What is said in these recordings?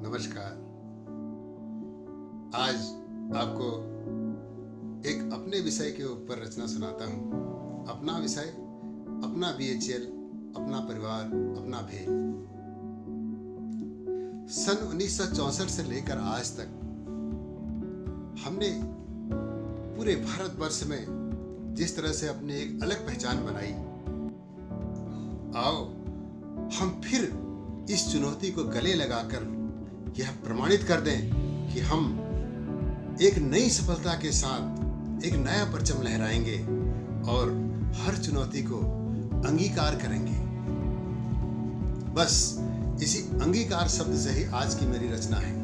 नमस्कार। आज आपको एक अपने विषय के ऊपर रचना सुनाता हूँ। अपना विषय, अपना BHL, अपना परिवार, अपना भेल। सन 1964 से लेकर आज तक हमने पूरे भारतवर्ष में जिस तरह से अपनी एक अलग पहचान बनाई, आओ हम फिर इस चुनौती को गले लगाकर यह प्रमाणित कर दें कि हम एक नई सफलता के साथ एक नया परचम लहराएंगे और हर चुनौती को अंगीकार करेंगे। बस इसी अंगीकार शब्द से ही आज की मेरी रचना है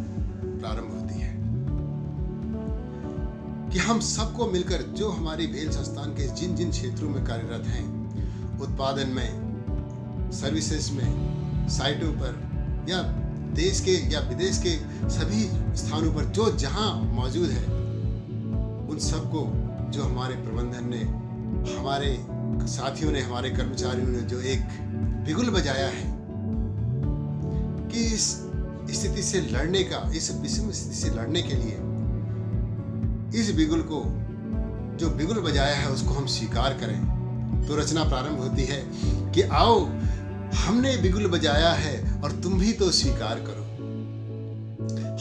प्रारंभ होती है कि हम सबको मिलकर जो हमारी भेल संस्थान के जिन जिन क्षेत्रों में कार्यरत हैं, उत्पादन में, सर्विसेज में, साइटों पर या देश के या विदेश के सभी स्थानों पर जो जहां मौजूद है, उन सबको जो हमारे प्रबंधन ने, हमारे साथियों ने, हमारे कर्मचारियों ने जो एक बिगुल बजाया है कि इस स्थिति से लड़ने का, इस विषम स्थिति से लड़ने के लिए इस बिगुल को, जो बिगुल बजाया है उसको हम स्वीकार करें। तो रचना प्रारंभ होती है कि आओ हमने बिगुल बजाया है और तुम भी तो स्वीकार करो।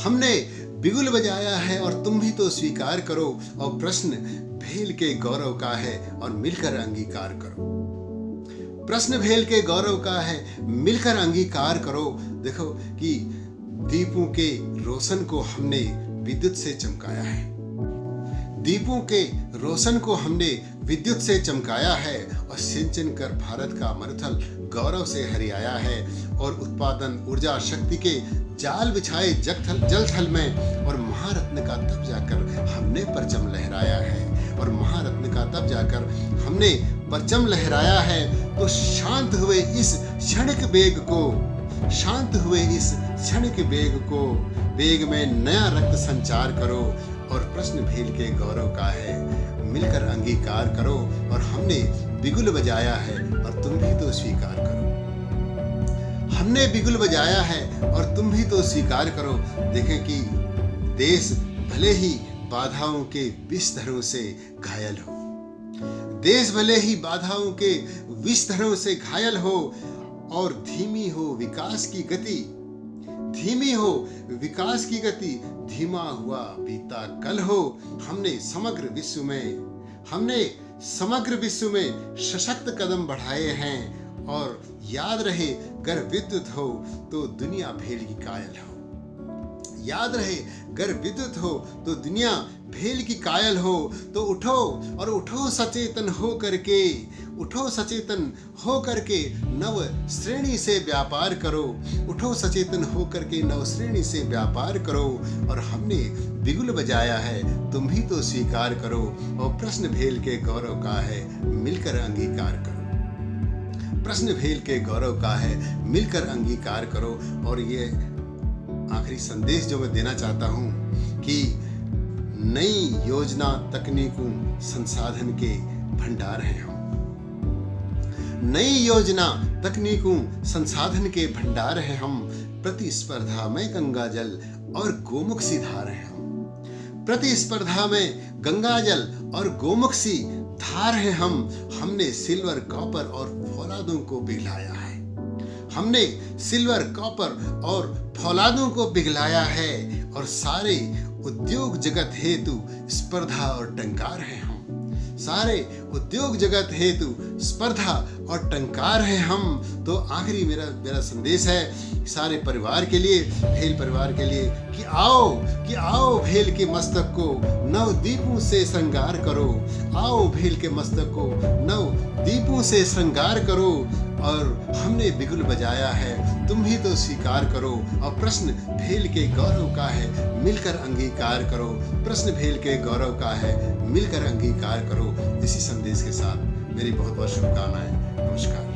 हमने बिगुल बजाया है और तुम भी तो स्वीकार करो, और प्रश्न भेल के गौरव का है और मिलकर अंगीकार करो। प्रश्न भेल के गौरव का है, मिलकर अंगीकार करो। देखो कि दीपों के रोशन को हमने विद्युत से चमकाया है, दीपों के रोशन को हमने विद्युत से चमकाया है, और सिंचन कर भारत का मरुथल गौरव से हरियाया है, और उत्पादन ऊर्जा शक्ति के जाल बिछाए जल थल में, और महारत्न का तब जाकर हमने परचम लहराया है, और महारत्न का तब जाकर हमने परचम लहराया है। तो शांत हुए इस क्षणिक वेग को, शांत हुए इस क्षणिक वेग को, वेग में नया रक्त संचार करो, और प्रश्न भेल के गौरव का है, मिलकर अंगीकार करो। और हमने बिगुल बजाया है और तुम भी तो स्वीकार करो। हमने बिगुल बजाया है और तुम भी तो स्वीकार करो। देखें कि देश भले ही बाधाओं के विषधरों से घायल हो, देश भले ही बाधाओं के विषधरों से घायल हो, और धीमी हो विकास की गति, धीमी हो विकास की गति, धीमा हुआ बीता कल हो। हमने समग्र विश्व में सशक्त कदम बढ़ाए हैं, और याद रहे गर विद्युत हो तो दुनिया भेल की कायल हो। याद रहे गर विद्युत हो तो दुनिया भेल की कायल हो। तो उठो और उठो सचेतन हो करके, उठो सचेतन हो करके नव श्रेणी से व्यापार करो। उठो सचेतन हो करके नव श्रेणी से व्यापार करो। और हमने बिगुल बजाया है, तुम भी तो स्वीकार करो, और प्रश्न भेल के गौरव का है, मिलकर अंगीकार करो। प्रश्न भेल के गौरव का है, मिलकर अंगीकार करो। और ये आखिरी संदेश जो मैं देना चाहता हूँ कि नई योजना, तकनीकों, संसाधन के भंडार हैं हम। नई योजना, तकनीकों, संसाधन के भंडार हैं हम। प्रतिस्पर्धा में गंगा जल और गोमुख सी धार हैं हम। प्रतिस्पर्धा में गंगा जल और गोमुख सी धार हैं हम। हमने सिल्वर, कॉपर और फौलादों को पिघलाया है। हमने सिल्वर, कॉपर और फौलादों को पिघलाया है, और सारे उद्योग जगत हेतु स्पर्धा और टंकार हैं हम। सारे उद्योग जगत हेतु स्पर्धा और टंकार हैं हम। तो आखिरी मेरा संदेश है सारे परिवार के लिए, भेल परिवार के लिए, कि आओ भेल के मस्तक को नव दीपों से श्रृंगार करो। आओ भेल के मस्तक को नव दीपों से श्रृंगार करो। और हमने बिगुल बजाया है, तुम भी तो स्वीकार करो, और प्रश्न भेल के गौरव का है, मिलकर अंगीकार करो। प्रश्न भेल के गौरव का है, मिलकर अंगीकार करो। इसी संदेश के साथ मेरी बहुत बहुत शुभकामनाएं। नमस्कार।